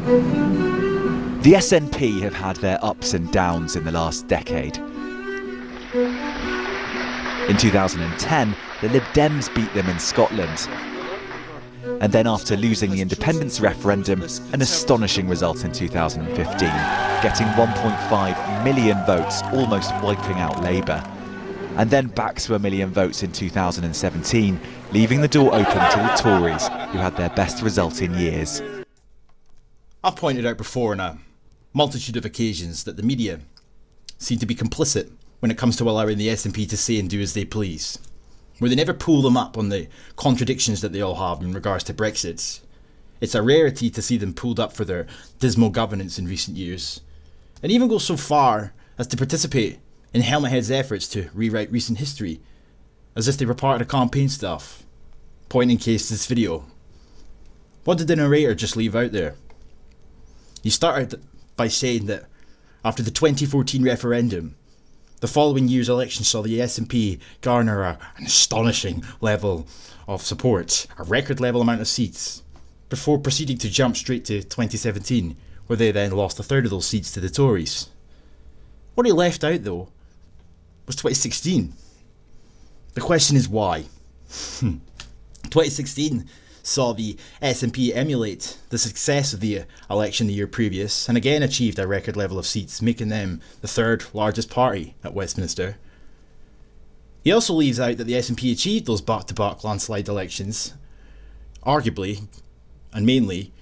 The SNP have had their ups and downs in the last decade. In 2010, the Lib Dems beat them in Scotland. And then after losing the independence referendum, an astonishing result in 2015, getting 1.5 million votes, almost wiping out Labour. And then back to 1 million votes in 2017, leaving the door open to the Tories, who had their best result in years. I've pointed out before on a multitude of occasions that the media seem to be complicit when it comes to allowing the SNP to say and do as they please, where they never pull them up on the contradictions that they all have in regards to Brexit. It's a rarity to see them pulled up for their dismal governance in recent years, and even go so far as to participate in Helmethead's efforts to rewrite recent history, as if they were part of the campaign staff. Point in case this video. What did the narrator just leave out there? He started by saying that after the 2014 referendum, the following year's election saw the SNP garner an astonishing level of support, a record level amount of seats, before proceeding to jump straight to 2017, where they then lost a third of those seats to the Tories. What he left out though was 2016. The question is why? 2016 saw the SNP emulate the success of the election the year previous and again achieved a record level of seats, making them the third largest party at Westminster. He also leaves out that the SNP achieved those back-to-back landslide elections, arguably and mainly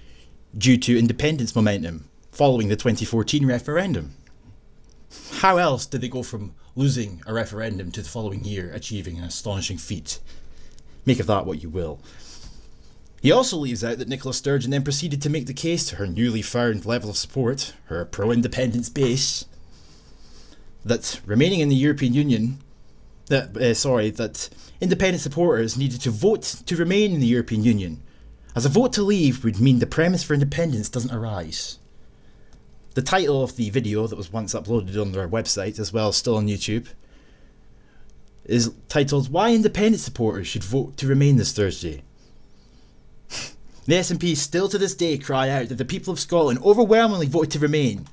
due to independence momentum following the 2014 referendum. How else did they go from losing a referendum to the following year achieving an astonishing feat? Make of that what you will. He also leaves out that Nicola Sturgeon then proceeded to make the case to her newly found level of support, her pro-independence base, that remaining in the European Union, that independent supporters needed to vote to remain in the European Union, as a vote to leave would mean the premise for independence doesn't arise. The title of the video that was once uploaded on their website, as well as still on YouTube, is titled "Why Independent Supporters Should Vote to Remain This Thursday." The SNP still to this day cry out that the people of Scotland overwhelmingly voted to remain,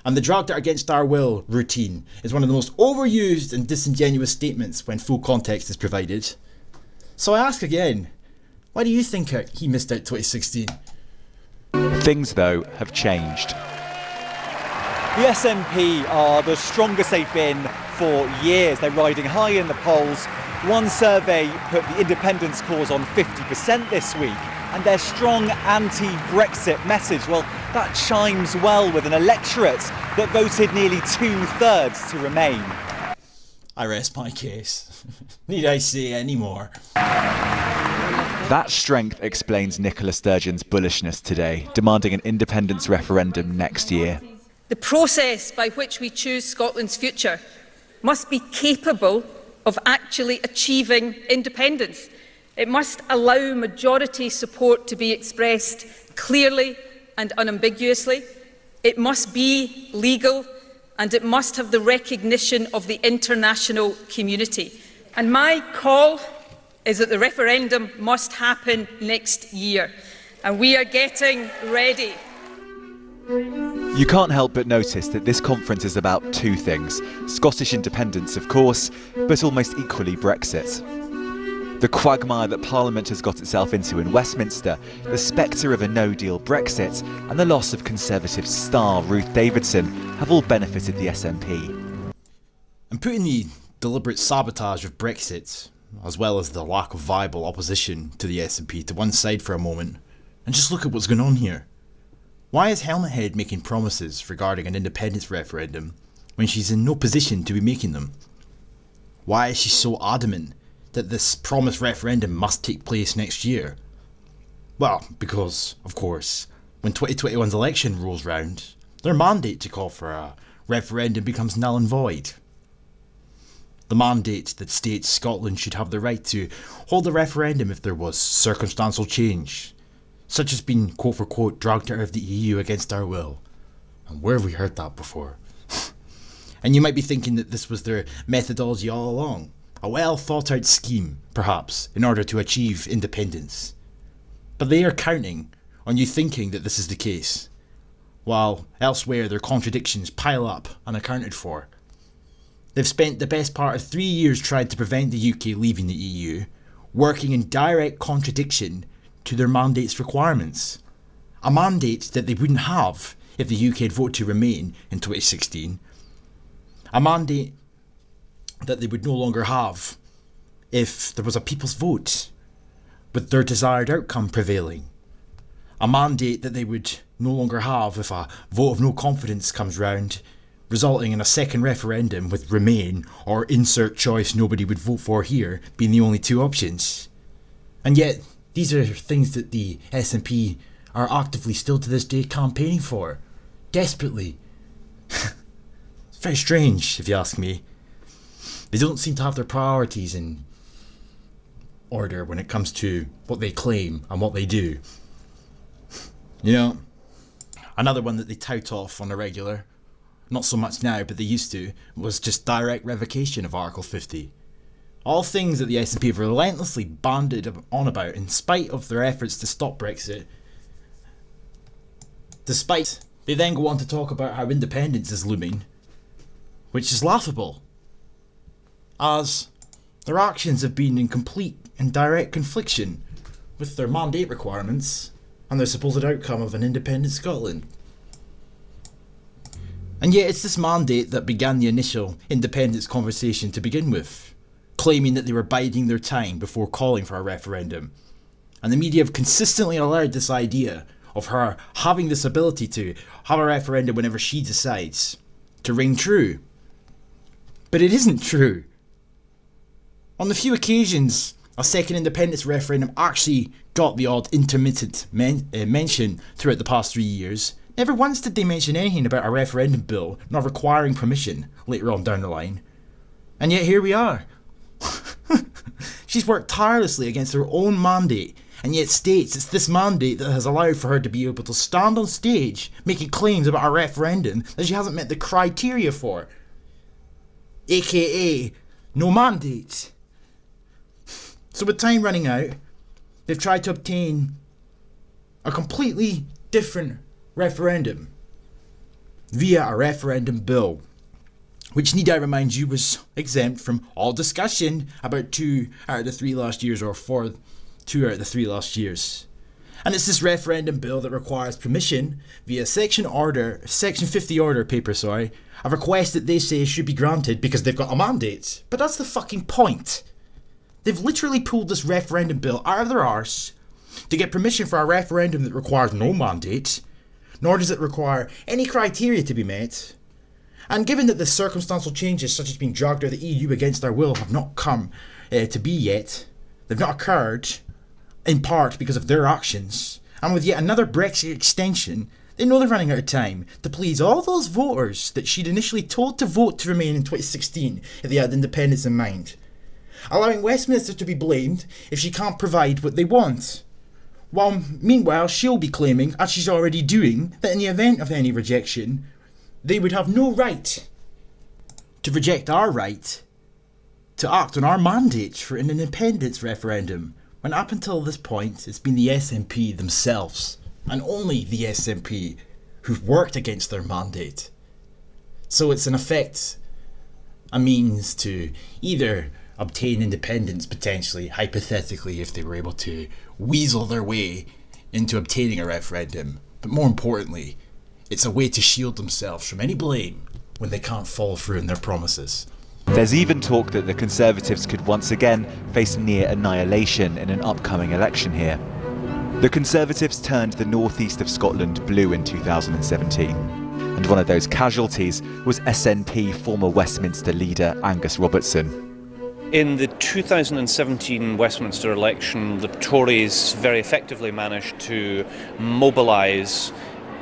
and the dragged out against our will routine is one of the most overused and disingenuous statements when full context is provided. So I ask again, why do you think he missed out 2016? Things, though, have changed. The SNP are the strongest they've been for years. They're riding high in the polls. One survey put the independence cause on 50% this week, and their strong anti-Brexit message, well, that chimes well with an electorate that voted nearly 2/3 to remain. I rest my case. Need I say any more? That strength explains Nicola Sturgeon's bullishness today, demanding an independence referendum next year. The process by which we choose Scotland's future must be capable of actually achieving independence. It must allow majority support to be expressed clearly and unambiguously. It must be legal, and it must have the recognition of the international community. And my call is that the referendum must happen next year, and we are getting ready. You can't help but notice that this conference is about two things: Scottish independence, of course, but almost equally Brexit. The quagmire that Parliament has got itself into in Westminster, the spectre of a no-deal Brexit, and the loss of Conservative star Ruth Davidson have all benefited the SNP. And putting the deliberate sabotage of Brexit, as well as the lack of viable opposition to the SNP, to one side for a moment, and just look at what's going on here. Why is Helmethead making promises regarding an independence referendum when she's in no position to be making them? Why is she so adamant that this promised referendum must take place next year? Well, because, of course, when 2021's election rolls round, their mandate to call for a referendum becomes null and void. The mandate that states Scotland should have the right to hold a referendum if there was circumstantial change, such as being quote for quote dragged out of the EU against our will. And where have we heard that before? And you might be thinking that this was their methodology all along. A well thought out scheme, perhaps, in order to achieve independence. But they are counting on you thinking that this is the case, while elsewhere their contradictions pile up unaccounted for. They've spent the best part of 3 years trying to prevent the UK leaving the EU, working in direct contradiction to their mandate's requirements. A mandate that they wouldn't have if the UK had voted to remain in 2016. A mandate that they would no longer have if there was a people's vote, with their desired outcome prevailing. A mandate that they would no longer have if a vote of no confidence comes round, resulting in a second referendum with Remain or insert choice nobody would vote for here being the only two options. And yet, these are things that the SNP are actively still to this day campaigning for. Desperately. It's very strange, if you ask me. They don't seem to have their priorities in order when it comes to what they claim and what they do. You know, another one that they tout off on a regular, not so much now, but they used to, was just direct revocation of Article 50. All things that the SNP have relentlessly banded on about in spite of their efforts to stop Brexit. Despite, they then go on to talk about how independence is looming, which is laughable, as their actions have been in complete and direct confliction with their mandate requirements and their supposed outcome of an independent Scotland. And yet it's this mandate that began the initial independence conversation to begin with, claiming that they were biding their time before calling for a referendum. And the media have consistently allowed this idea of her having this ability to have a referendum whenever she decides to ring true. But it isn't true. On the few occasions a second independence referendum actually got the odd intermittent mention throughout the past 3 years, never once did they mention anything about a referendum bill not requiring permission later on down the line. And yet here we are. She's worked tirelessly against her own mandate, and yet states it's this mandate that has allowed for her to be able to stand on stage making claims about a referendum that she hasn't met the criteria for. AKA, no mandate. So with time running out, they've tried to obtain a completely different referendum via a referendum bill, which, need I remind you, was exempt from all discussion about 2 out of the 3 last years, or for 2 out of the 3 last years. And it's this referendum bill that requires permission via Section 50 order paper, a request that they say should be granted because they've got a mandate. But that's the fucking point. They've literally pulled this referendum bill out of their arse to get permission for a referendum that requires no mandate, nor does it require any criteria to be met. And given that the circumstantial changes, such as being dragged out of the EU against their will, have not come to be yet, they've not occurred, in part because of their actions, and with yet another Brexit extension, they know they're running out of time to please all those voters that she'd initially told to vote to remain in 2016 if they had independence in mind, allowing Westminster to be blamed if she can't provide what they want. While meanwhile she'll be claiming, as she's already doing, that in the event of any rejection, they would have no right to reject our right to act on our mandate for an independence referendum, when up until this point it's been the SNP themselves, and only the SNP, who've worked against their mandate. So it's in effect a means to either obtain independence, potentially, hypothetically, if they were able to weasel their way into obtaining a referendum, but more importantly, it's a way to shield themselves from any blame when they can't follow through in their promises. There's even talk that the Conservatives could once again face near annihilation in an upcoming election here. The Conservatives turned the northeast of Scotland blue in 2017, and one of those casualties was SNP former Westminster leader Angus Robertson. In the 2017 Westminster election, the Tories very effectively managed to mobilise,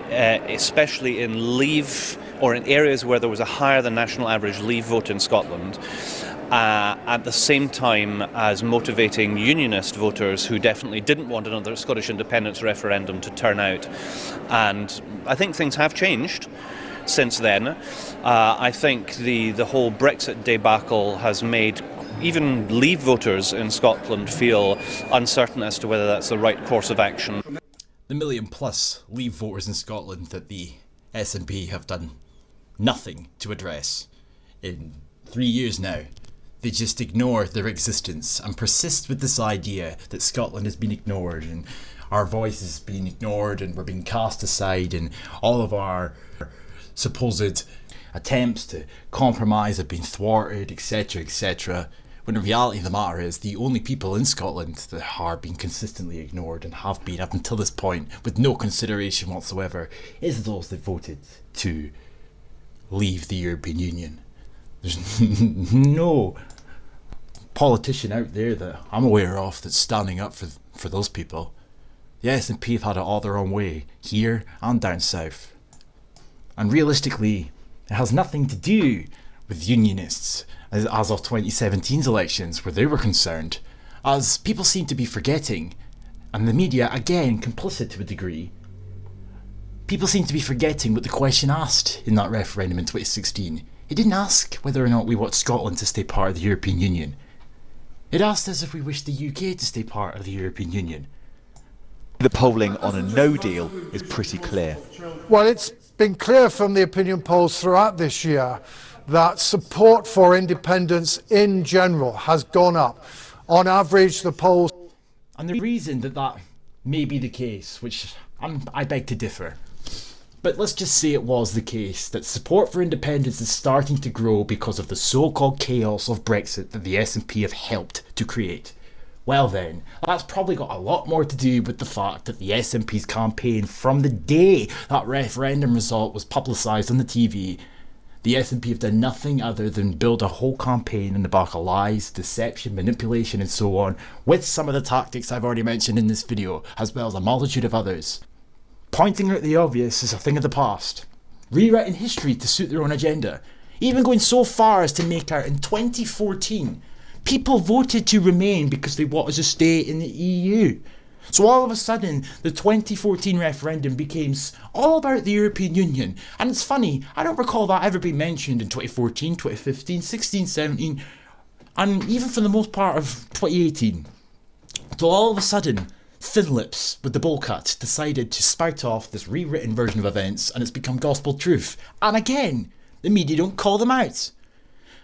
especially in Leave, or in areas where there was a higher than national average Leave vote in Scotland, at the same time as motivating unionist voters who definitely didn't want another Scottish independence referendum to turn out. And I think things have changed since then. I think the whole Brexit debacle has made even Leave voters in Scotland feel uncertain as to whether that's the right course of action. The million plus Leave voters in Scotland that the SNP have done nothing to address in 3 years now. They just ignore their existence and persist with this idea that Scotland has been ignored and our voice is being ignored and we're being cast aside and all of our supposed attempts to compromise have been thwarted, etc, etc. When the reality of the matter is the only people in Scotland that are being consistently ignored and have been up until this point with no consideration whatsoever is those that voted to leave the European Union. There's no politician out there that I'm aware of that's standing up for those people. The SNP have had it all their own way, here and down south. And realistically, it has nothing to do with unionists as of 2017's elections where they were concerned, as people seem to be forgetting, and the media again complicit to a degree. People seem to be forgetting what the question asked in that referendum in 2016. It didn't ask whether or not we want Scotland to stay part of the European Union. It asked us if we wish the UK to stay part of the European Union. The polling on a no deal is pretty clear. Well, it's been clear from the opinion polls throughout this year that support for independence in general has gone up. On average, the polls... And the reason that may be the case, which I beg to differ, but let's just say it was the case that support for independence is starting to grow because of the so-called chaos of Brexit that the SNP have helped to create. Well then, that's probably got a lot more to do with the fact that the SNP's campaign from the day that referendum result was publicised on the TV, the SNP have done nothing other than build a whole campaign in the back of lies, deception, manipulation and so on, with some of the tactics I've already mentioned in this video, as well as a multitude of others. Pointing out the obvious is a thing of the past. Rewriting history to suit their own agenda. Even going so far as to make out in 2014, people voted to remain because they wanted to stay in the EU. So all of a sudden, the 2014 referendum became all about the European Union. And it's funny, I don't recall that ever being mentioned in 2014, 2015, 16, 17, and even for the most part of 2018. So all of a sudden, Thin Lips with the bowl cut decided to spout off this rewritten version of events and it's become gospel truth. And again, the media don't call them out.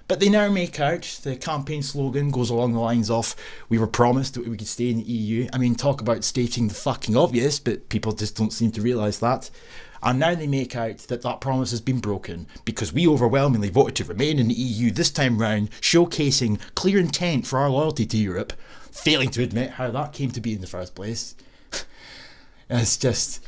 But they now make out the campaign slogan goes along the lines of, we were promised that we could stay in the EU. I mean, talk about stating the fucking obvious, but people just don't seem to realise that. And now they make out that that promise has been broken because we overwhelmingly voted to remain in the EU this time round, showcasing clear intent for our loyalty to Europe, failing to admit how that came to be in the first place. It's just...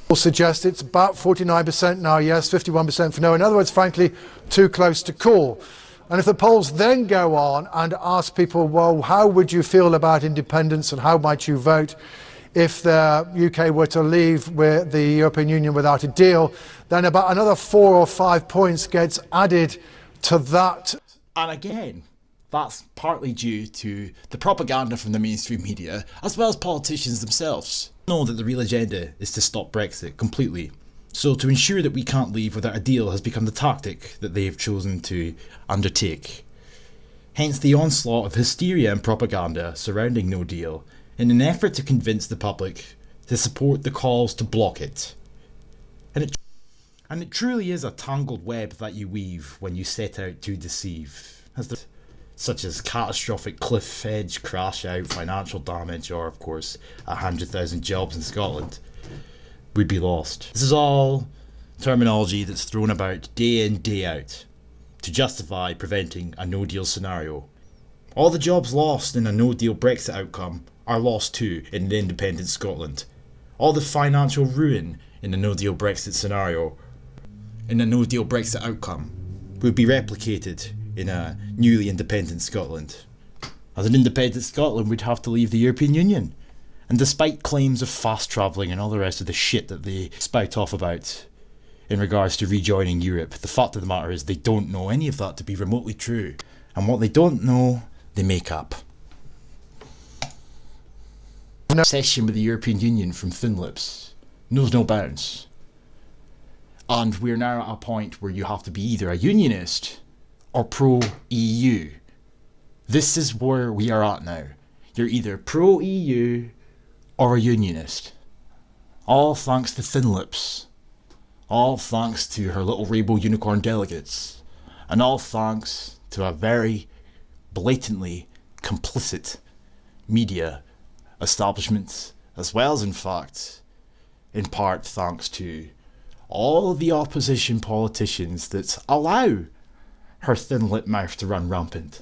will suggest it's about 49% now, yes, 51% for no. In other words, frankly, too close to call. And if the polls then go on and ask people, well, how would you feel about independence and how might you vote if the UK were to leave the European Union without a deal, then about another 4 or 5 points gets added to that. And again, that's partly due to the propaganda from the mainstream media, as well as politicians themselves. Know that the real agenda is to stop Brexit completely. So to ensure that we can't leave without a deal has become the tactic that they've chosen to undertake. Hence the onslaught of hysteria and propaganda surrounding no deal, in an effort to convince the public to support the calls to block it. And it truly is a tangled web that you weave when you set out to deceive, such as catastrophic cliff edge crash out, financial damage, or of course 100,000 jobs in Scotland would be lost. This is all terminology that's thrown about day in, day out to justify preventing a no-deal scenario. All the jobs lost in a no-deal Brexit outcome are lost too in an independent Scotland. All the financial ruin in a no-deal Brexit scenario, in a no-deal Brexit outcome, would be replicated in a newly independent Scotland. As an independent Scotland would have to leave the European Union. And despite claims of fast travelling and all the rest of the shit that they spout off about in regards to rejoining Europe, the fact of the matter is they don't know any of that to be remotely true. And what they don't know, they make up. Obsession with the European Union from Thin Lips knows no bounds. And we're now at a point where you have to be either a unionist or pro-EU. This is where we are at now. You're either pro-EU or a unionist. All thanks to Thin Lips All thanks to her little rainbow unicorn delegates. And all thanks to a very blatantly complicit media establishment, as well as, in fact, in part thanks to all of the opposition politicians that allow her thin-lipped mouth to run rampant.